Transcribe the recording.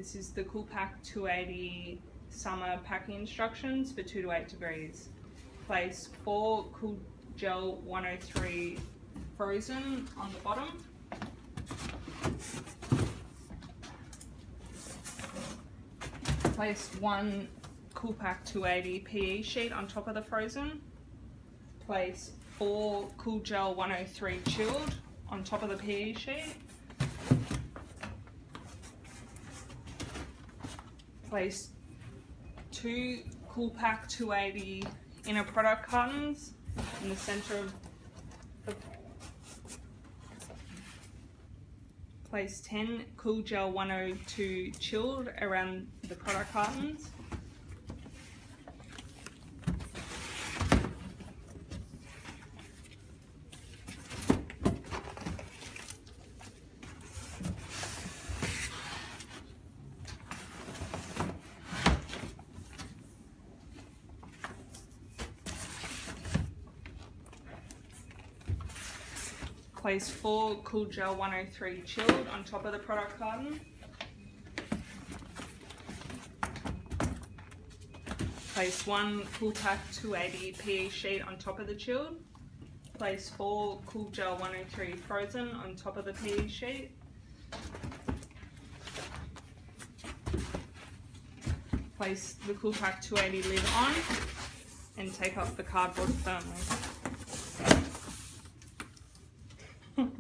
This is the CoolPac280 summer packing instructions for 2 to 8 degrees. Place 4 Cool Gel 103 frozen on the bottom. Place 1 CoolPac280 PE sheet on top of the frozen. Place 4 Cool Gel 103 chilled on top of the PE sheet. Place 2 CoolPac280 inner product cartons in the center of the. Place 10 Cool Gel 102 chilled around the product cartons. Place 4 Cool Gel 103 chilled on top of the product carton. Place 1 CoolPac280 PE sheet on top of the chilled. Place 4 Cool Gel 103 frozen on top of the PE sheet. Place the CoolPac280 lid on and take off the cardboard firmly.